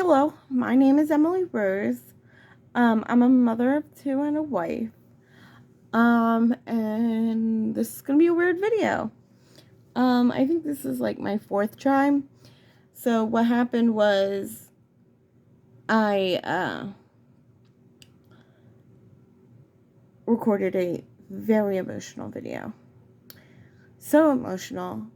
Hello, my name is Emily Rose. I'm a mother of two and a wife. And this is gonna be a weird video. I think this is like my fourth try. So what happened was I recorded a very emotional video. So emotional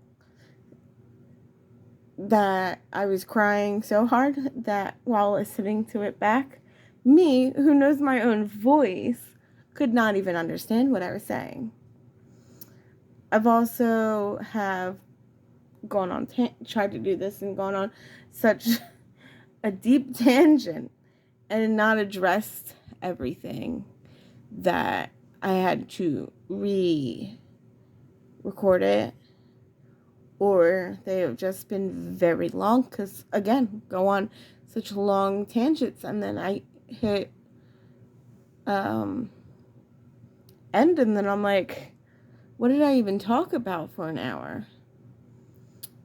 that I was crying so hard that while listening to it back, me, who knows my own voice, could not even understand what I was saying. I've also have gone on tried to do this and gone on such a deep tangent and not addressed everything that I had to re-record it, or they have just been very long because, again, go on such long tangents, and then I hit end, and then I'm like, what did I even talk about for an hour?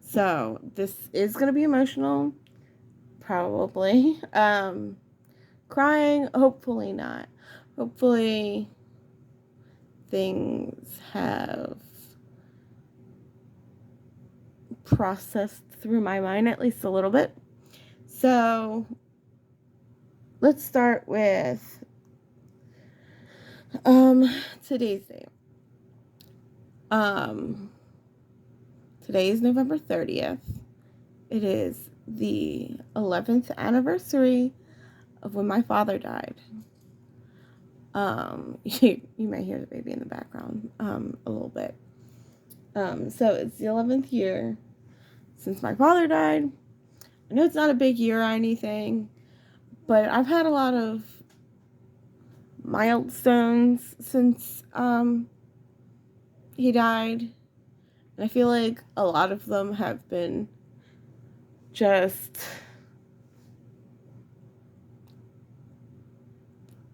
So this is going to be emotional, probably. Crying, hopefully not. Hopefully things have processed through my mind at least a little bit. So let's start with today's date. Today is November 30th. It is the 11th anniversary of when my father died. You may hear the baby in the background a little bit. So it's the 11th year since my father died. I know it's not a big year or anything, but I've had a lot of milestones since he died. And I feel like a lot of them have been just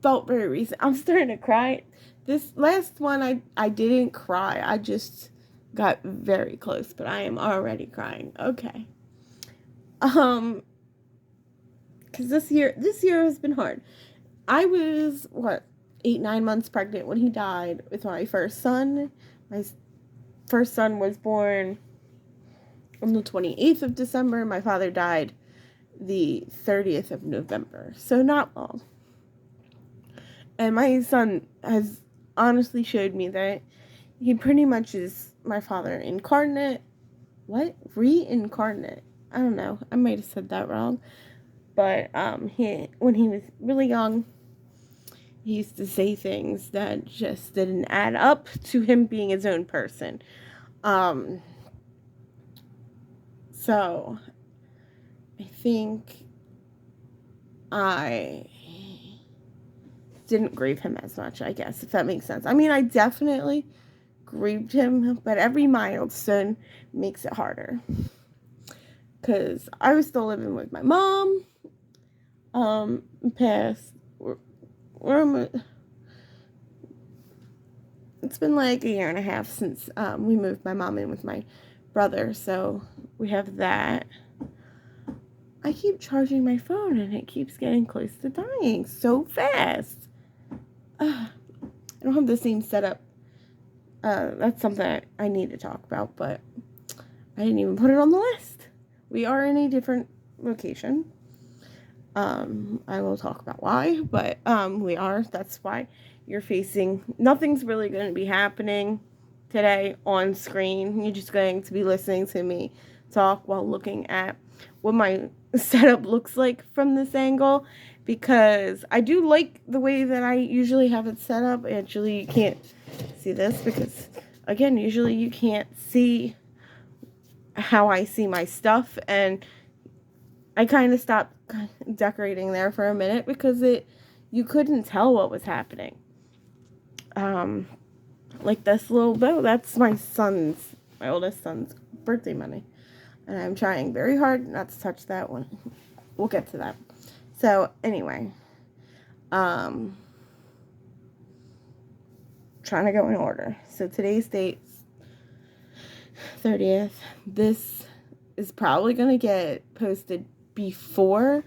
felt very recent. I'm starting to cry. This last one, I didn't cry. I just got very close, but I am already crying. Okay. Because this year has been hard. I was, 8-9 months pregnant when he died with my first son. My first son was born on the 28th of December. My father died the 30th of November. So not long. And my son has honestly showed me that he pretty much is my father incarnate. What? Reincarnate. I don't know. I might have said that wrong. But when he was really young, he used to say things that just didn't add up to him being his own person. So I think I didn't grieve him as much, I guess, if that makes sense. I mean, I definitely grieved him, but every milestone makes it harder. Because I was still living with my mom. Past, it's been like a year and a half since we moved my mom in with my brother, so we have that. I keep charging my phone and it keeps getting close to dying so fast. I don't have the same setup. That's something I need to talk about, but I didn't even put it on the list. We are in a different location. I will talk about why, but we are. That's why you're facing. Nothing's really going to be happening today on screen. You're just going to be listening to me talk while looking at what my setup looks like from this angle, because I do like the way that I usually have it set up. Actually, you can't see this because, again, usually you can't see how I see my stuff, and I kind of stopped decorating there for a minute because you couldn't tell what was happening. Like this little bow, that's my oldest son's birthday money. And I'm trying very hard not to touch that one. We'll get to that. So, anyway. Trying to go in order. So, today's date's 30th. This is probably going to get posted before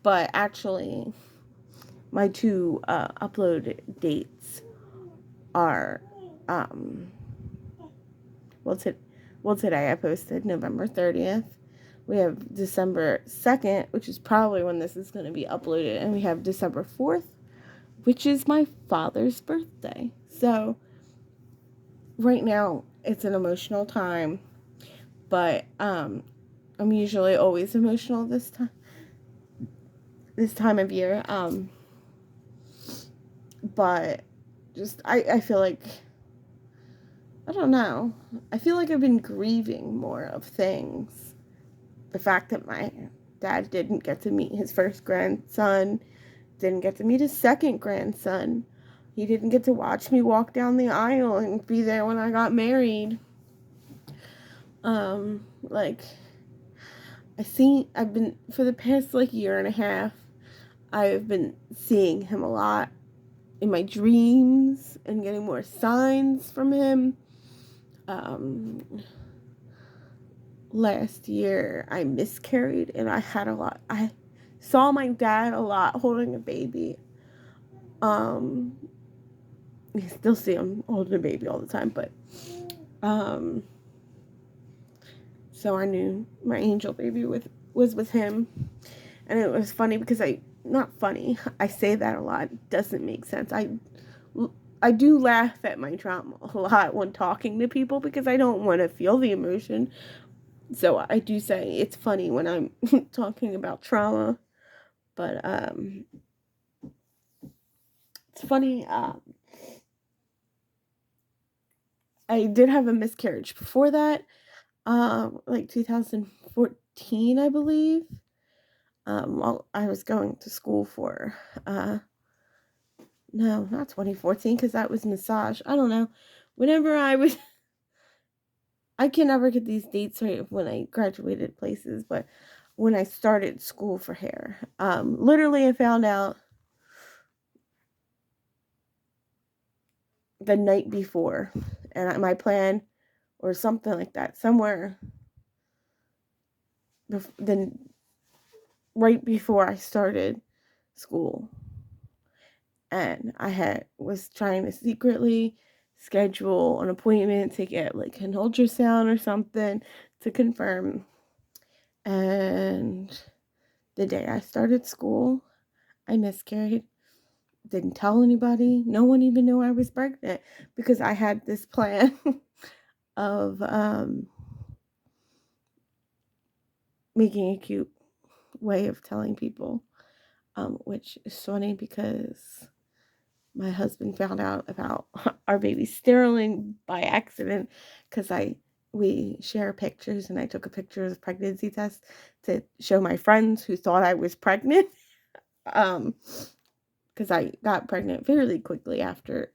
But actually, my two upload dates are, um, well, today I posted November 30th. We have December 2nd, which is probably when this is going to be uploaded. And we have December 4th, which is my father's birthday. So right now it's an emotional time, but I'm usually always emotional this time of year. But just I feel like, I don't know. I feel like I've been grieving more of things. The fact that my dad didn't get to meet his first grandson, didn't get to meet his second grandson. He didn't get to watch me walk down the aisle and be there when I got married. Like, I've been, for the past like year and a half, I've been seeing him a lot in my dreams and getting more signs from him. Last year I miscarried and I saw my dad a lot holding a baby. You still see him holding a baby all the time, but so I knew my angel baby was with him. And it was funny because not funny, I say that a lot, it doesn't make sense. I do laugh at my trauma a lot when talking to people because I don't want to feel the emotion. So I do say it's funny when I'm talking about trauma, but it's funny. I did have a miscarriage before that, like 2014, I believe. While I was going to school for, no, not 2014, because that was massage. I don't know. Whenever I can never get these dates right of when I graduated places, but when I started school for hair, literally I found out the night before, and my plan or something like that, somewhere then right before I started school, and was trying to secretly schedule an appointment to get like an ultrasound or something to confirm. And the day I started school, I miscarried. Didn't tell anybody. No one even knew I was pregnant because I had this plan of making a cute way of telling people, which is funny because my husband found out about our baby Sterling by accident because we share pictures, and I took a picture of the pregnancy test to show my friends who thought I was pregnant. Because I got pregnant fairly quickly after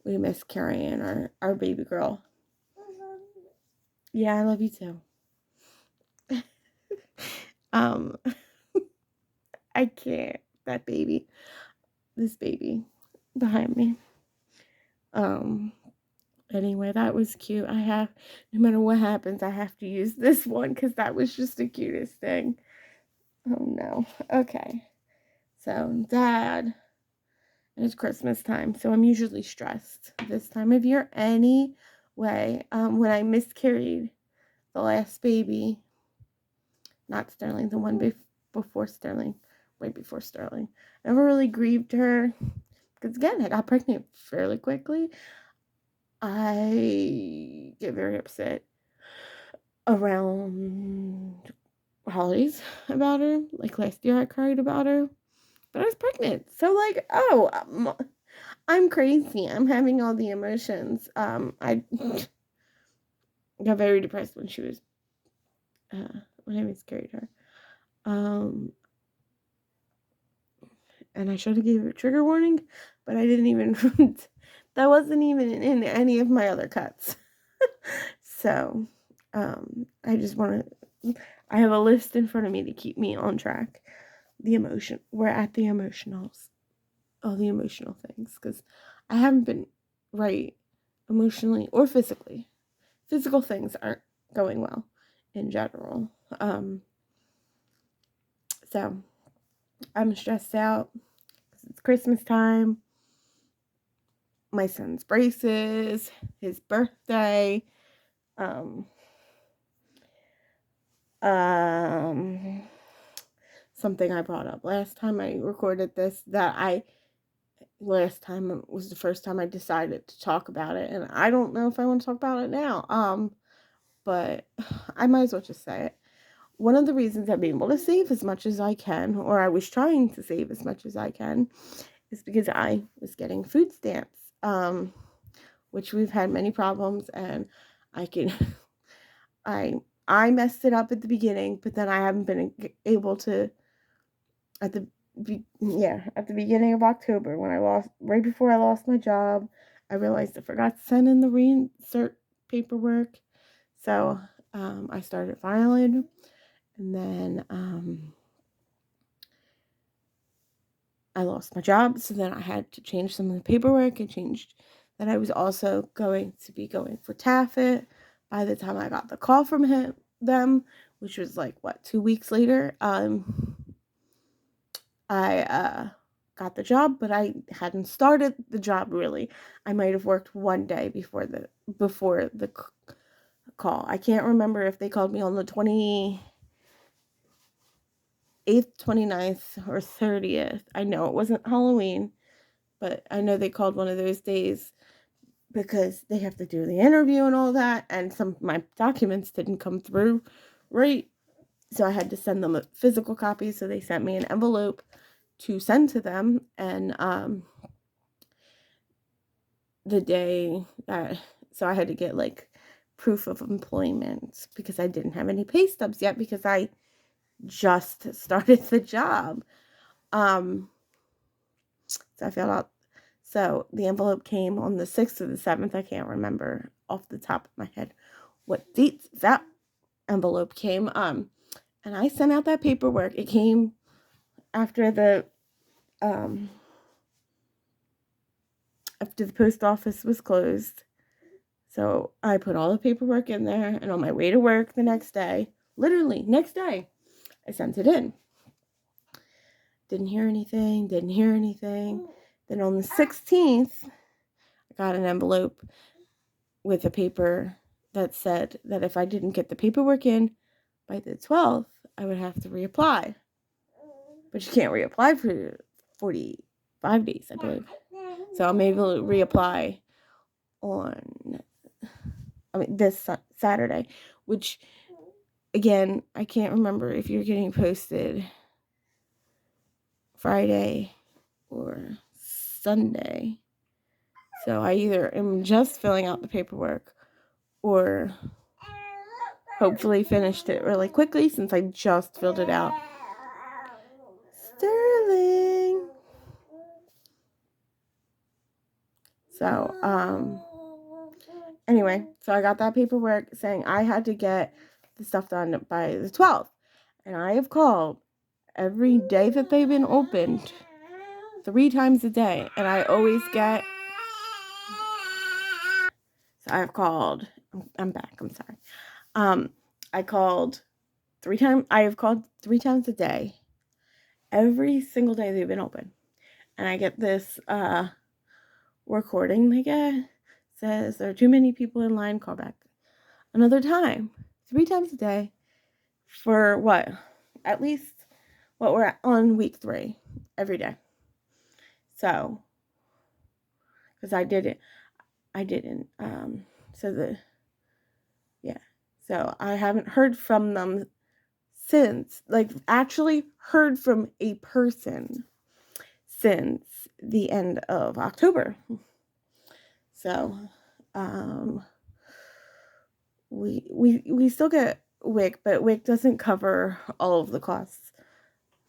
we miscarrying our baby girl. Yeah, I love you too. um, I can't. That baby, this baby behind me. Anyway, that was cute. No matter what happens, I have to use this one because that was just the cutest thing. Oh no. Okay. So, Dad, it's Christmas time, so I'm usually stressed this time of year anyway. When I miscarried the last baby, not Sterling, the one before Sterling, right before Sterling, I never really grieved her because, again, I got pregnant fairly quickly. I get very upset around holidays about her. Like last year, I cried about her, but I was pregnant. So, like, I'm crazy. I'm having all the emotions. I got very depressed when she was, when I miscarried her. And I should have gave her a trigger warning, but I didn't even, that wasn't even in any of my other cuts. So, I just want to, I have a list in front of me to keep me on track. We're at the emotionals, all the emotional things, because I haven't been right emotionally or physically. Physical things aren't going well in general. So, I'm stressed out because it's Christmas time, my son's braces, his birthday, um, um, something I brought up last time I recorded this, last time was the first time I decided to talk about it, and I don't know if I want to talk about it now, but I might as well just say it. One of the reasons I'm able to save as much as I can, or I was trying to save as much as I can, is because I was getting food stamps, which we've had many problems, and I can, I, I messed it up at the beginning, but then I haven't been able to, at the beginning of October, right before I lost my job, I realized I forgot to send in the reinsert paperwork, so I started filing, and then I lost my job, so then I had to change some of the paperwork. I changed that I was also going to be going for TAFIT. By the time I got the call from them, which was like, 2 weeks later, I got the job, but I hadn't started the job really. I might have worked one day before the call. I can't remember if they called me on the 28th, 29th, or 30th. I know it wasn't Halloween, but I know they called one of those days because they have to do the interview and all that, and some of my documents didn't come through right, so I had to send them a physical copy, so they sent me an envelope to send to them, and the day that, so I had to get like proof of employment because I didn't have any pay stubs yet because I just started the job. So I filled out, so the envelope came on the 6th or the 7th. I can't remember off the top of my head what dates that envelope came. And I sent out that paperwork. It came after the post office was closed. So I put all the paperwork in there, and on my way to work the next day, literally next day, I sent it in. Didn't hear anything. Then on the 16th, I got an envelope with a paper that said that if I didn't get the paperwork in by the 12th, I would have to reapply. But you can't reapply for 45 days, I believe. So I'm able to reapply on, this Saturday, which, again, I can't remember if you're getting posted Friday or Sunday. So I either am just filling out the paperwork or hopefully finished it really quickly since I just filled it out. Sterling. So, anyway, so I got that paperwork saying I had to get the stuff done by the 12th. And I have called every day that they've been opened 3 times a day. And I always get, so I've called, I'm back, I'm sorry. I called 3 times, I have called 3 times a day. Every single day they've been open. And I get this, recording they get, says there are too many people in line, call back another time. 3 times a day for what? At least we're on week 3 every day. So, because I didn't, so I haven't heard from them since, like, actually heard from a person since the end of October. So, we still get WIC, but WIC doesn't cover all of the costs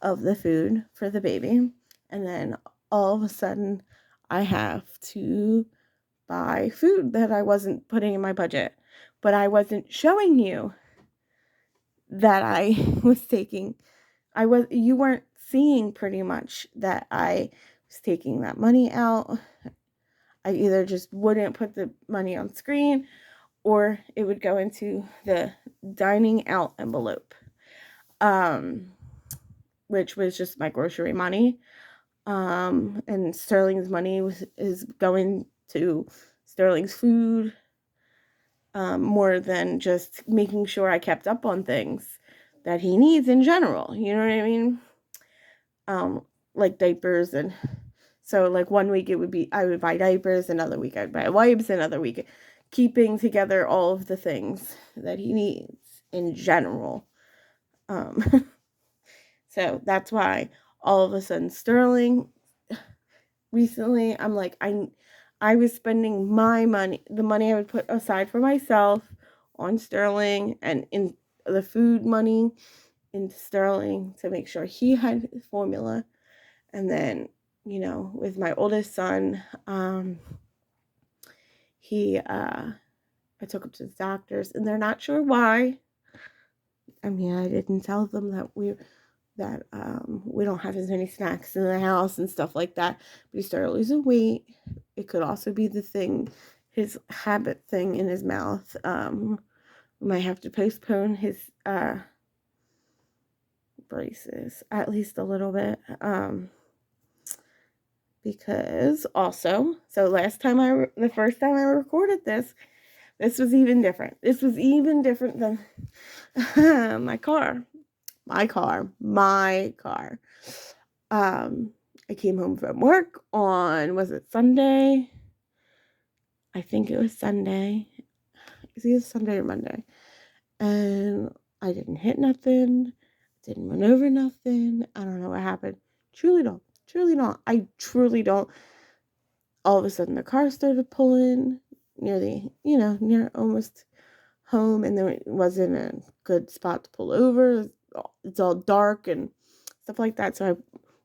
of the food for the baby. And then all of a sudden, I have to buy food that I wasn't putting in my budget. But I wasn't showing you that I was taking, you weren't seeing pretty much that I was taking that money out. I either just wouldn't put the money on screen, or it would go into the dining out envelope. which was just my grocery money. And Sterling's money is going to Sterling's food, more than just making sure I kept up on things that he needs in general. You know what I mean? Like diapers. And so like one week it would be I would buy diapers, another week I'd buy wipes, another week keeping together all of the things that he needs in general. So that's why all of a sudden Sterling recently, I'm like, I was spending my money, the money I would put aside for myself, on Sterling, and in the food money into Sterling to make sure he had formula. And then, with my oldest son, I took him to the doctors, and they're not sure why. I mean, I didn't tell them that we don't have as many snacks in the house and stuff like that. But he started losing weight. It could also be his habit thing in his mouth. We might have to postpone his braces at least a little bit. Because also, so the first time I recorded this was even different. This was even different than my car. I came home from work on, was it Sunday? I think it was Sunday. It's either Sunday or Monday. And I didn't hit nothing. Didn't run over nothing. I don't know what happened. Truly don't. I truly don't. All of a sudden the car started pulling near almost home, and then it wasn't a good spot to pull over. It's all dark and stuff like that. So I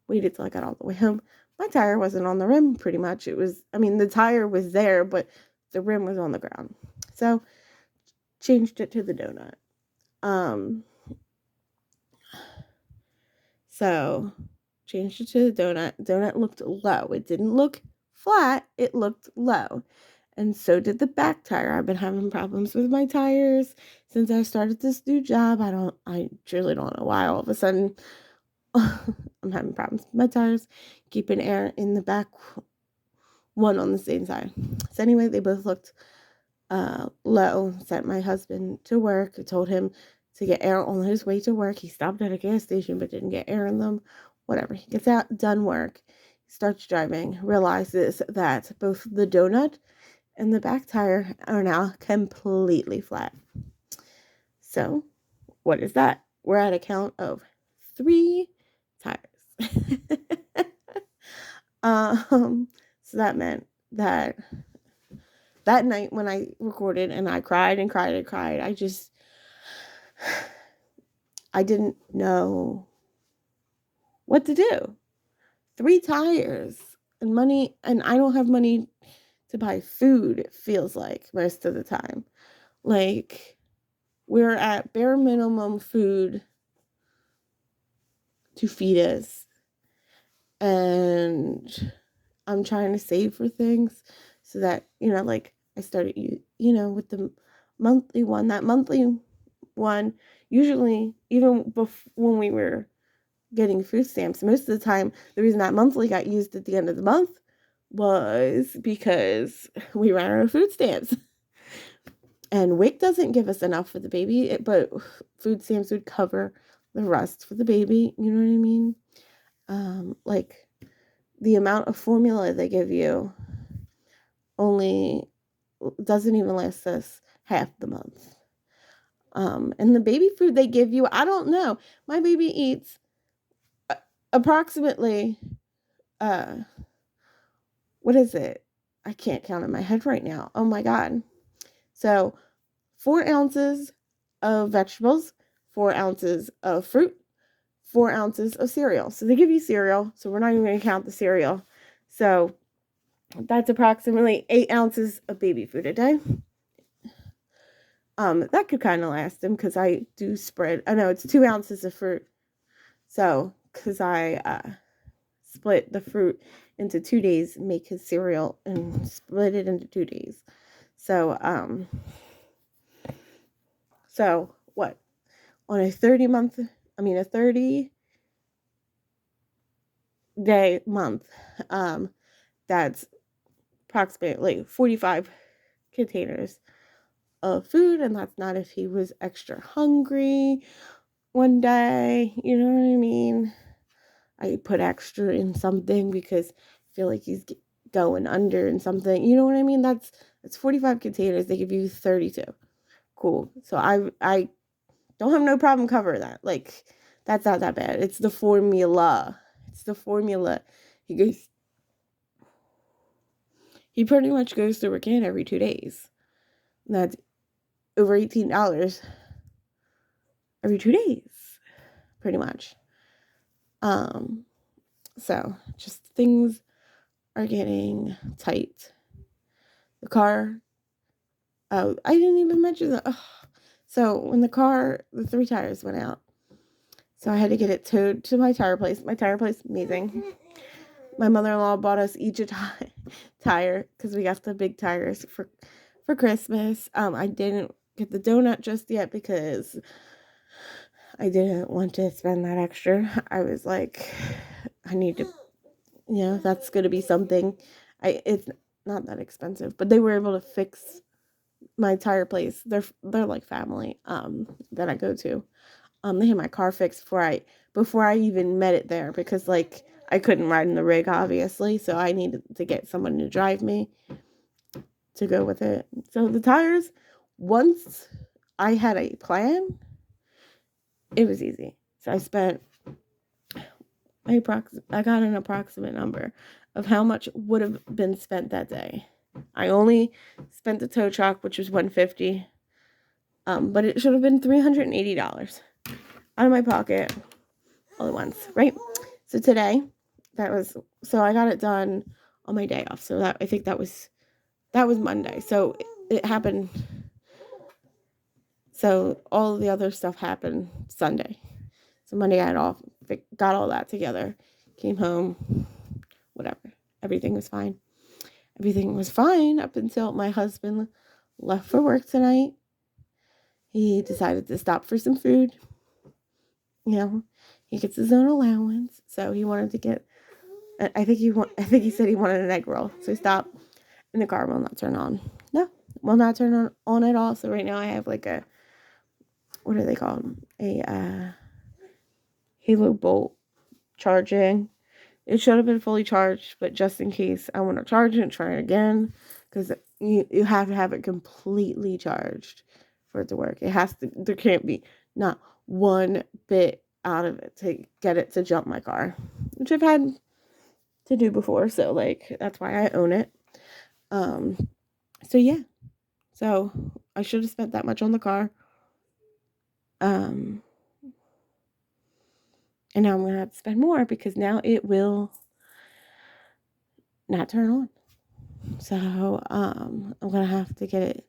waited till I got all the way home. My tire wasn't on the rim, pretty much. The tire was there, but the rim was on the ground. So changed it to the donut. So changed it to the donut. Donut looked low. It didn't look flat. It looked low. And so did the back tire. I've been having problems with my tires since I started this new job. I truly don't know why all of a sudden I'm having problems with my tires, keeping air in the back, one on the same side. So anyway, they both looked low. Sent my husband to work. I told him to get air on his way to work. He stopped at a gas station but didn't get air in them. Whatever. He gets out, done work, starts driving, realizes that both the donut and the back tire are now completely flat. So what is that? We're at a count of 3 tires. So that meant that night when I recorded and I cried and cried and cried, I didn't know what to do. 3 tires and money, and I don't have money to buy food, it feels like, most of the time. Like, we're at bare minimum food to feed us. And I'm trying to save for things so that, like I started, with the monthly one. That monthly one, usually, even when we were getting food stamps, most of the time, the reason that monthly got used at the end of the month was because we ran out of food stamps. And WIC doesn't give us enough for the baby, but food stamps would cover the rest for the baby. You know what I mean? Like, the amount of formula they give you only doesn't even last us half the month. And the baby food they give you, I don't know. My baby eats approximately, what is it? I can't count in my head right now. Oh my God. So 4 ounces of vegetables, 4 ounces of fruit, 4 ounces of cereal. So they give you cereal, so we're not even going to count the cereal. So that's approximately 8 ounces of baby food a day. That could kind of last him because I do spread. I know it's 2 ounces of fruit. So, because I split the fruit into 2 days, make his cereal and split it into 2 days. So what? On a 30 day month, that's approximately 45 containers of food, and that's not if he was extra hungry one day, you know what I mean? I put extra in something because I feel like he's going under in something, you know what I mean? That's 45 containers. They give you 32. Cool. So I don't have no problem covering that. Like, that's not that bad. It's the formula. It's the formula. He pretty much goes through a can every 2 days. And that's over $18 every 2 days, pretty much. So just things are getting tight. The car, oh, I didn't even mention that. Oh. So when the 3 tires went out, so I had to get it towed to my tire place. My tire place, amazing. My mother-in-law bought us each a tire because we got the big tires for Christmas. I didn't get the donut just yet because I didn't want to spend that extra. I was like, I need to, that's going to be something. It's not that expensive, but they were able to fix my tire place. They're like family that I go to. They had my car fixed before I even met it there, because like I couldn't ride in the rig, obviously, so I needed to get someone to drive me to go with it. So the tires, once I had a plan, it was easy. So I got an approximate number of how much would have been spent that day. I only spent the tow truck, which was $150, but it should have been $380 out of my pocket all at once, right? So today, so I got it done on my day off. So I think that was Monday. So it happened. So all the other stuff happened Sunday. So Monday I had off, got all that together, came home, whatever. Everything was fine. Everything was fine up until my husband left for work tonight. He decided to stop for some food. He gets his own allowance, so he wanted to get. I think he said he wanted an egg roll, so he stopped, and the car will not turn on. No, will not turn on at all. So right now I have like a, what are they called? A Halo Bolt charging. It should have been fully charged, but just in case I want to charge it and try it again, because you have to have it completely charged for it to work. There can't be not one bit out of it to get it to jump my car, which I've had to do before, so like that's why I own it. So yeah, so I should have spent that much on the car, and now I'm gonna have to spend more because now it will not turn on. So I'm gonna have to get it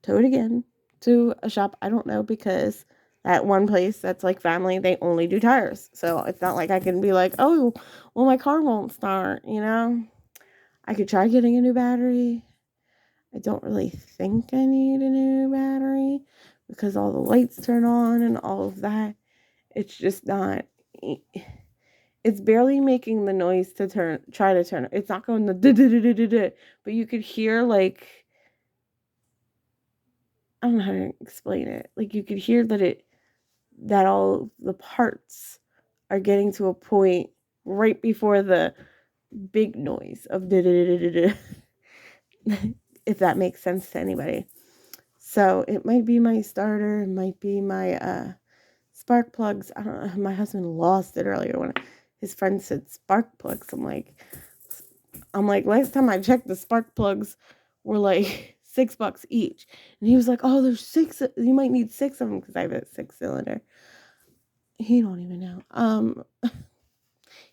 towed again to a shop. I don't know, because at one place that's like family, they only do tires. So it's not like I can be like, oh, well, my car won't start, I could try getting a new battery. I don't really think I need a new battery because all the lights turn on and all of that. It's just not, it's barely making the noise to try to turn. It's not going the but you could hear, like, I don't know how to explain it. Like, you could hear that all the parts are getting to a point right before the big noise of if that makes sense to anybody. So it might be my starter, it might be my spark plugs. I don't know. My husband lost it earlier when his friend said spark plugs. I'm like, last time I checked, the spark plugs were like $6 each. And he was like, oh, there's 6. You might need 6 of them because I have a 6-cylinder. He don't even know.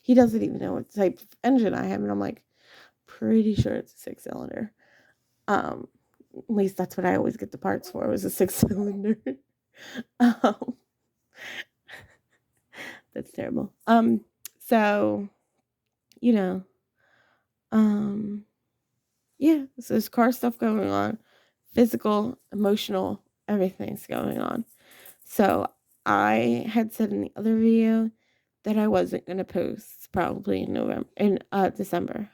He doesn't even know what type of engine I have. And I'm like, pretty sure it's a 6-cylinder. At least that's what I always get the parts for. It was a 6-cylinder. That's terrible. So, yeah, so there's car stuff going on, physical, emotional, everything's going on. So I had said in the other video that I wasn't going to post probably in December.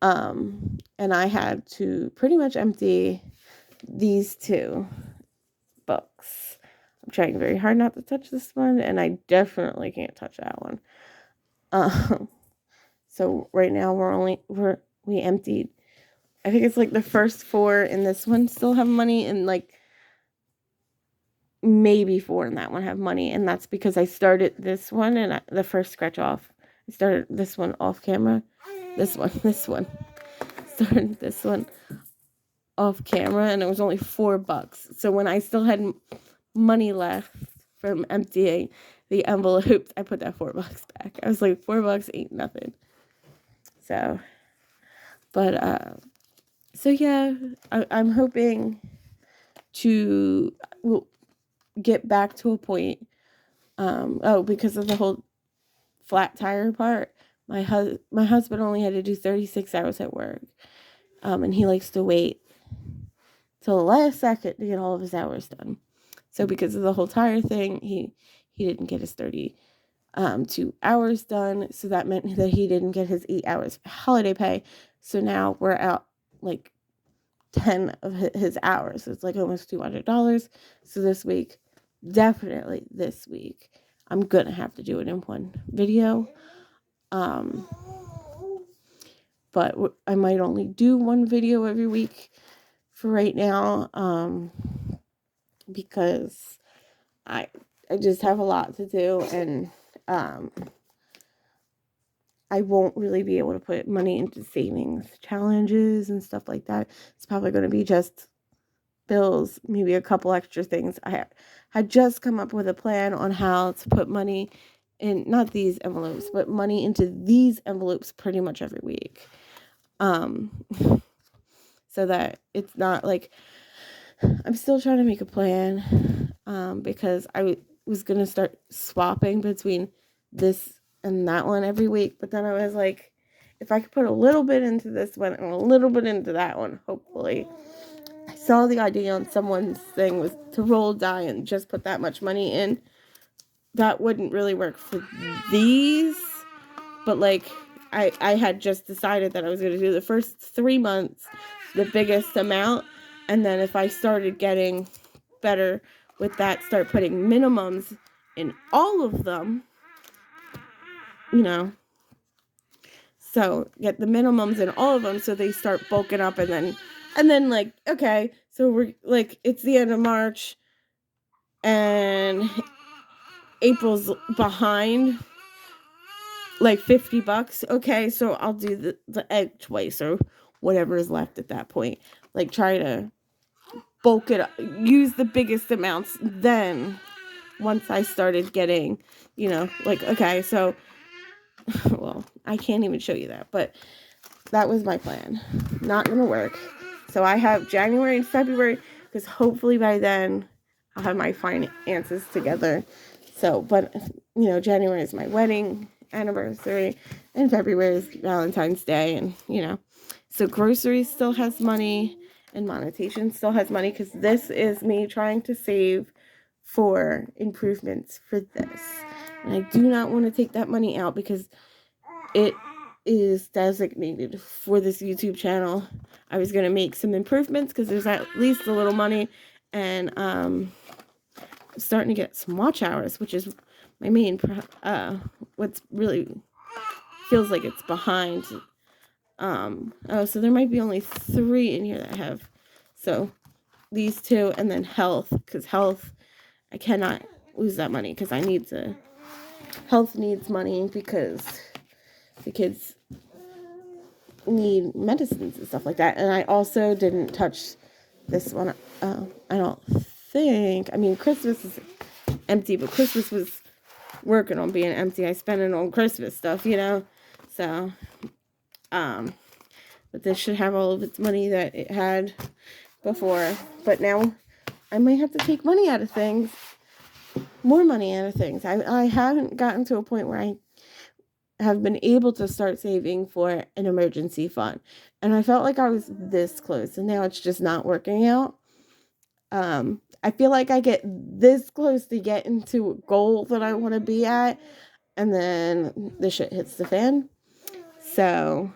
And I had to pretty much empty these 2 books. I'm trying very hard not to touch this one, and I definitely can't touch that one. So right now we emptied, I think it's like the first 4 in this one still have money, and like maybe 4 in that one have money, and that's because I started this one and the first scratch off. I started this one off camera. This one. Started this one off camera, and it was only $4. So when I still had money left from emptying the envelopes, I put that $4 back. I was like, $4 ain't nothing. So, but so yeah, I'm hoping to get back to a point. Because of the whole flat tire part, my husband only had to do 36 hours at work, and he likes to wait till the last second to get all of his hours done. So because of the whole tire thing, he didn't get his 32 hours done. So that meant that he didn't get his 8 hours holiday pay. So now we're out like 10 of his hours. So it's like almost $200. So this week, definitely this week, I'm gonna have to do it in one video. But I might only do one video every week for right now, because I just have a lot to do, and I won't really be able to put money into savings challenges and stuff like that. It's probably going to be just bills, maybe a couple extra things. I had just come up with a plan on how to put money in, not these envelopes, but money into these envelopes pretty much every week. So that it's not like, I'm still trying to make a plan, because I was going to start swapping between this and that one every week, but then I was like, if I could put a little bit into this one and a little bit into that one, hopefully. I saw the idea on someone's thing was to roll die and just put that much money in. That wouldn't really work for these, but like I had just decided that I was going to do the first 3 months the biggest amount, and then if I started getting better with that, start putting minimums in all of them, so get the minimums in all of them so they start bulking up, and then like, okay, so we're like, it's the end of March and April's behind like $50. Okay, so I'll do the egg twice or whatever is left at that point. Like, try to bulk it up, use the biggest amounts. Then once I started getting, like, okay, so well, I can't even show you that, but that was my plan. Not gonna work. So I have January and February, because hopefully by then I'll have my finances together. So, but January is my wedding anniversary, and February is Valentine's Day, and so groceries still has money, and Monetation still has money, because this is me trying to save for improvements for this, and I do not want to take that money out because it is designated for this YouTube channel. I was going to make some improvements because there's at least a little money, and starting to get some watch hours, which is my main what's really feels like it's behind. So there might be only 3 in here that I have. So these 2, and then health, because health, I cannot lose that money, because health needs money, because the kids need medicines and stuff like that. And I also didn't touch this one. I don't think, Christmas is empty, but Christmas was working on being empty. I spent it on Christmas stuff, so but this should have all of its money that it had before. But now I might have to take money out of things, more money out of things. I haven't gotten to a point where I have been able to start saving for an emergency fund, and I felt like I was this close, and now it's just not working out. I feel like I get this close to getting to a goal that I want to be at, and then the shit hits the fan. So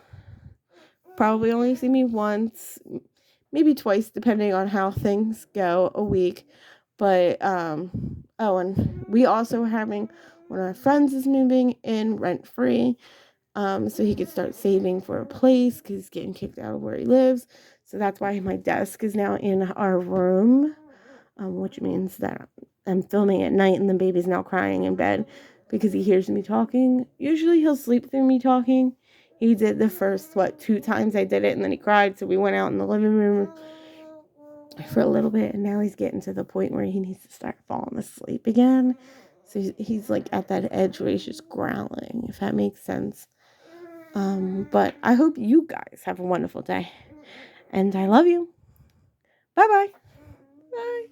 probably only see me once, maybe twice, depending on how things go a week. But oh, and we also are having one of our friends is moving in rent free, so he could start saving for a place because he's getting kicked out of where he lives. So that's why my desk is now in our room, which means that I'm filming at night and the baby's now crying in bed because he hears me talking. Usually he'll sleep through me talking. He did the first, 2 times I did it, and then he cried, so we went out in the living room for a little bit, and now he's getting to the point where he needs to start falling asleep again. So he's like at that edge where he's just growling, if that makes sense. But I hope you guys have a wonderful day, and I love you. Bye-bye. Bye.